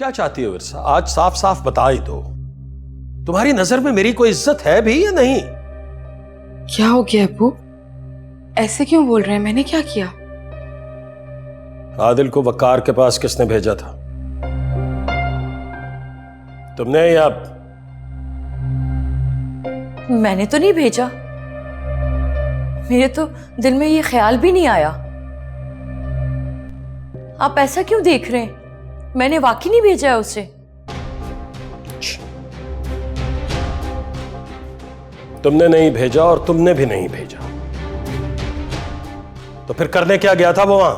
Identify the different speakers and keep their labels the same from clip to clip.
Speaker 1: क्या चाहती हो विरसा? आज साफ साफ बता ही दो, तुम्हारी नजर में मेरी कोई इज्जत है भी या नहीं?
Speaker 2: क्या हो गया अब्बू? ऐसे क्यों बोल रहे हैं? मैंने क्या किया?
Speaker 1: आदिल को वकार के पास किसने भेजा था? तुमने या
Speaker 3: मैंने तो नहीं भेजा। मेरे तो दिल में ये ख्याल भी नहीं आया। आप ऐसा क्यों देख रहे हैं? मैंने वाकई नहीं भेजा है उसे।
Speaker 1: तुमने नहीं भेजा और तुमने भी नहीं भेजा, तो फिर करने क्या गया था वो वहां?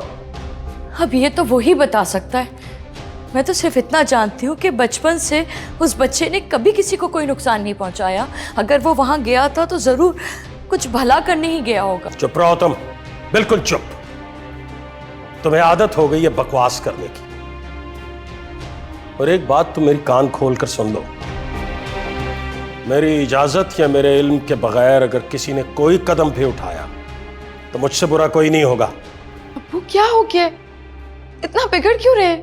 Speaker 3: अब ये तो वो ही बता सकता है। मैं तो सिर्फ इतना जानती हूँ कि बचपन से उस बच्चे ने कभी किसी को कोई नुकसान नहीं पहुंचाया। अगर वो वहां गया था तो जरूर कुछ भला करने ही गया होगा।
Speaker 1: चुप रहो तुम, बिल्कुल चुप। तुम्हें आदत हो गई है बकवास करने की। और एक बात तुम मेरी कान खोल कर सुन लो, मेरी इजाजत या मेरे इल्म के बगैर अगर किसी ने कोई कदम भी उठाया तो मुझसे बुरा कोई नहीं होगा।
Speaker 2: अब्बू क्या हो गया? इतना बिगड़ क्यों रहे?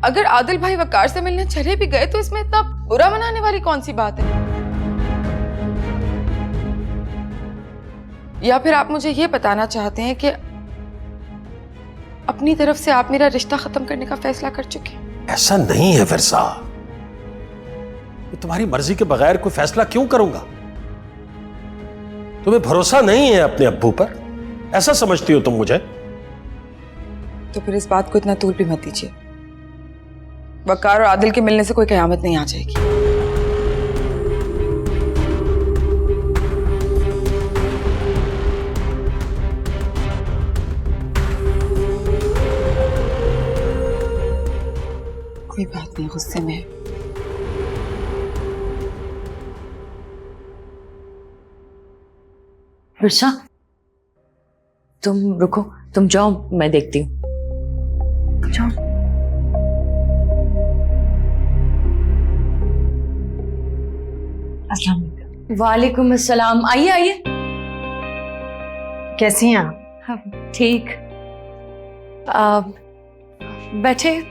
Speaker 2: अगर आदिल भाई वकार से मिलने चले भी गए तो इसमें इतना बुरा मनाने वाली कौन सी बात है? या फिर आप मुझे ये बताना चाहते हैं कि अपनी तरफ से आप मेरा रिश्ता खत्म करने का फैसला कर चुके हैं?
Speaker 1: ऐसा नहीं है फिरसा, तुम्हारी मर्जी के बगैर कोई फैसला क्यों करूंगा? तुम्हें भरोसा नहीं है अपने अब्बू पर, ऐसा समझती हो तुम मुझे?
Speaker 2: तो फिर इस बात को इतना तूल भी मत दीजिए। वकार और आदिल के मिलने से कोई कयामत नहीं आ जाएगी। कोई बात नहीं, गुस्से में।
Speaker 3: विरसा, तुम रुको, तुम जाओ, मैं देखती हूँ। जाओ। अस्सलाम वालेकुम। वालेकुम अस्सलाम। आइए आइए।
Speaker 4: कैसी हैं आप?
Speaker 3: हाँ, ठीक। बैठे।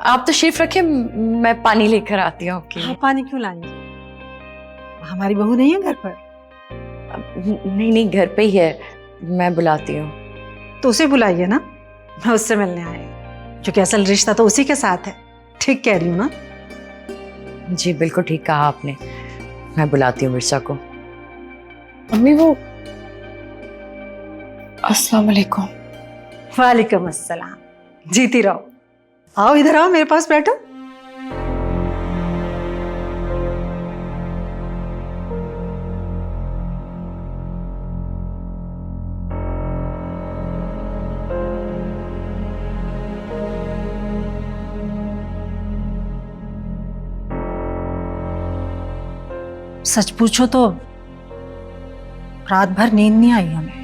Speaker 3: आप तशरीफ रखें, मैं पानी लेकर आती हूँ आपके लिए।
Speaker 4: आप पानी क्यों लाएंगे? हमारी बहू नहीं है घर पर?
Speaker 3: नहीं नहीं, घर पे ही है, मैं बुलाती हूँ।
Speaker 4: तो उसे बुलाइए ना, मैं उससे मिलने आई, क्योंकि असल रिश्ता तो उसी के साथ है। ठीक कह रही हूँ ना?
Speaker 3: जी बिल्कुल ठीक कहा आपने, मैं बुलाती हूँ मिर्जा को।
Speaker 2: अम्मी वो अस्सलाम वालेकुम।
Speaker 4: वालेकुम अस्सलाम। जीती रहो। आओ इधर आओ, मेरे पास बैठो। सच पूछो तो रात भर नींद नहीं आई हमें।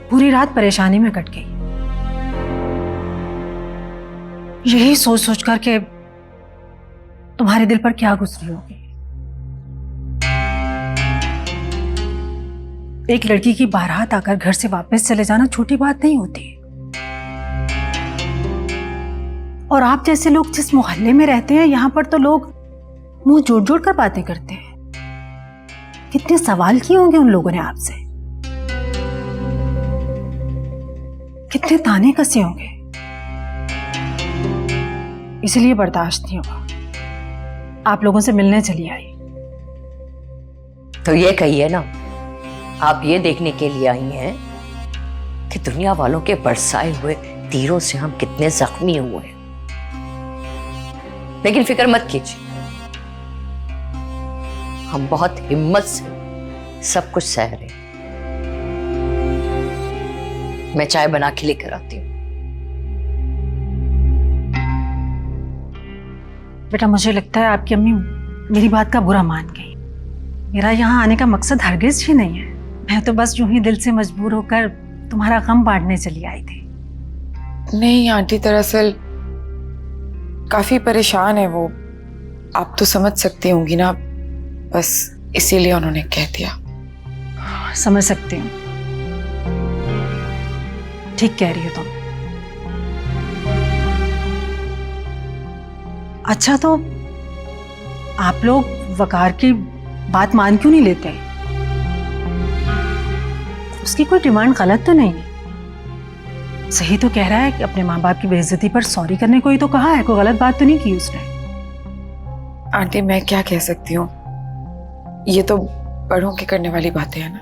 Speaker 4: पूरी रात परेशानी में कट गई, यही सोच सोच कर के तुम्हारे दिल पर क्या गुजरी होगी। एक लड़की की बारात आकर घर से वापस चले जाना छोटी बात नहीं होती। और आप जैसे लोग जिस मोहल्ले में रहते हैं, यहां पर तो लोग मुंह जोड़ जोड़ कर बातें करते हैं। कितने सवाल किए होंगे उन लोगों ने आपसे, कितने ताने कसे होंगे, इसलिए बर्दाश्त नहीं हुआ, आप लोगों से मिलने चली आई।
Speaker 3: तो ये कहिए ना, आप ये देखने के लिए आई हैं कि दुनिया वालों के बरसाए हुए तीरों से हम कितने जख्मी हुए हैं। लेकिन फिक्र मत कीजिए, हम बहुत हिम्मत से सब कुछ सह रहे हैं। मैं चाय बना के लेकर आती हूँ।
Speaker 4: बेटा, मुझे लगता है आपकी अम्मी मेरी बात का बुरा मान गई। मेरा यहाँ आने का मकसद हरगिज ही नहीं है। मैं तो बस यूं ही दिल से मजबूर होकर तुम्हारा गम बांटने चली आई थी।
Speaker 2: नहीं आंटी, दरअसल काफी परेशान है वो, आप तो समझ सकती होंगी ना, बस इसीलिए उन्होंने कह दिया।
Speaker 4: समझ सकती हूँ, ठीक कह रही हो तुम। अच्छा, तो आप लोग वकार की बात मान क्यों नहीं लेते? उसकी कोई डिमांड गलत तो नहीं है। सही तो कह रहा है कि अपने माँ बाप की बेइज्जती पर सॉरी करने को ही तो कहा है, कोई गलत बात तो नहीं की उसने।
Speaker 2: आंटी मैं क्या कह सकती हूँ, ये तो बड़ों के करने वाली बातें हैं ना।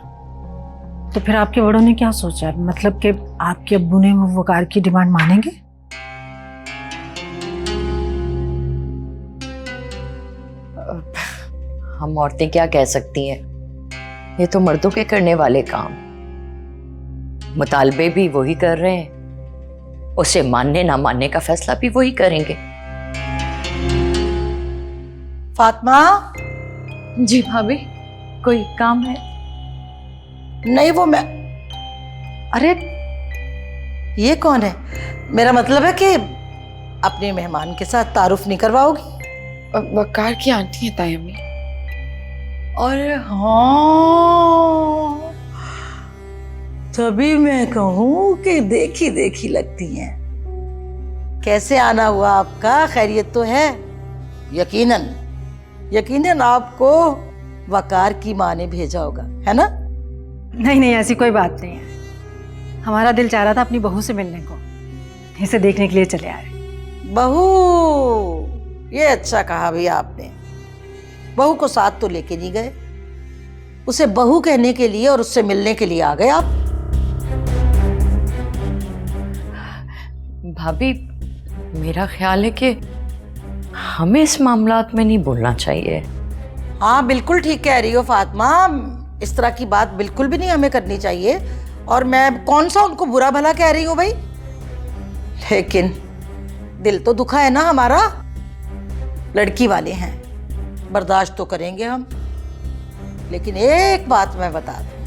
Speaker 4: तो फिर आपके बड़ों ने क्या सोचा? मतलब कि आपके अब्बू ने वो वकार की डिमांड मानेंगे?
Speaker 3: हम औरतें क्या कह सकती हैं, ये तो मर्दों के करने वाले काम। मुतालबे भी वही कर रहे हैं, उसे मानने ना मानने का फैसला भी वही करेंगे।
Speaker 5: फातिमा,
Speaker 3: जी भाभी, कोई काम है?
Speaker 5: नहीं वो मैं, अरे ये कौन है? मेरा मतलब है कि अपने मेहमान के साथ तारुफ नहीं करवाओगी?
Speaker 2: वकार की आंटी है ताई अम्मी।
Speaker 5: अरे हाँ, तभी मैं कहूँ कि देखी देखी लगती हैं। कैसे आना हुआ आपका? खैरियत तो है? यकीनन यकीनन आपको वकार की माँ ने भेजा होगा, है ना?
Speaker 4: नहीं नहीं, ऐसी कोई बात नहीं है। हमारा दिल चाह रहा था अपनी बहू से मिलने को, इसे देखने के लिए चले आए।
Speaker 5: बहू, ये अच्छा कहा भैया आपने। बहू को साथ तो लेके नहीं गए, उसे बहू कहने के लिए और उससे मिलने के लिए आ गए आप।
Speaker 3: भाभी, मेरा ख्याल है कि हमें इस मामलात में नहीं बोलना चाहिए।
Speaker 5: हाँ बिल्कुल ठीक कह रही हो फातिमा, इस तरह की बात बिल्कुल भी नहीं हमें करनी चाहिए। और मैं कौन सा उनको बुरा भला कह रही हूँ भाई, लेकिन दिल तो दुखा है ना हमारा। लड़की वाले हैं, बर्दाश्त तो करेंगे हम, लेकिन एक बात मैं बता दूं,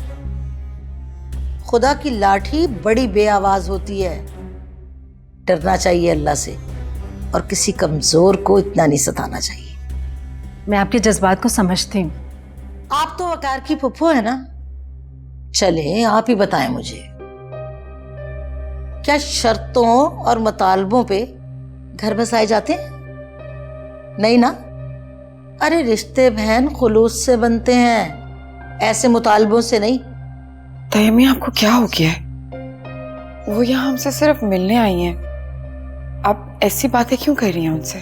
Speaker 5: खुदा की लाठी बड़ी बेआवाज होती है। डरना चाहिए अल्लाह से, और किसी कमजोर को इतना नहीं सताना चाहिए।
Speaker 4: मैं आपके जज्बात को समझती हूँ।
Speaker 5: आप तो वकार की फुफ्फो है ना? चले आप ही बताएं मुझे, क्या शर्तों और मुतालबों पे घर बसाए जाते हैं? नहीं ना? अरे रिश्ते बहन खुलूस से बनते हैं, ऐसे मुतालबों से नहीं।
Speaker 2: ताई अम्मी आपको क्या हो गया है? वो यहाँ हमसे सिर्फ मिलने आई हैं, आप ऐसी बातें क्यों कर रही हैं उनसे?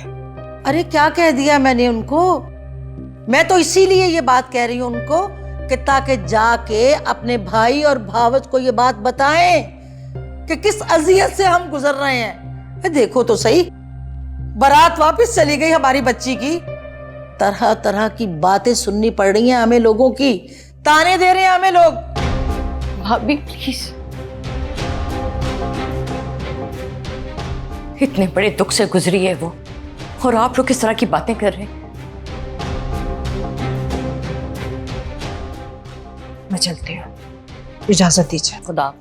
Speaker 5: अरे क्या कह दिया मैंने उनको? मैं तो इसीलिए ये बात कह रही हूँ उनको कि ताकि जाके अपने भाई और भावज को ये बात बताएं कि किस अजियत से हम गुजर रहे हैं। देखो तो सही, बारात वापस चली गई हमारी बच्ची की, तरह तरह की बातें सुननी पड़ रही हैं हमें लोगों की, ताने दे रहे हैं हमें लोग।
Speaker 3: भाभी प्लीज, इतने बड़े दुख से गुजरी है वो, और आप लोग किस तरह की बातें कर रहे हैं?
Speaker 4: मैं चलती हूँ, इजाजत दीजिए।
Speaker 3: खुदा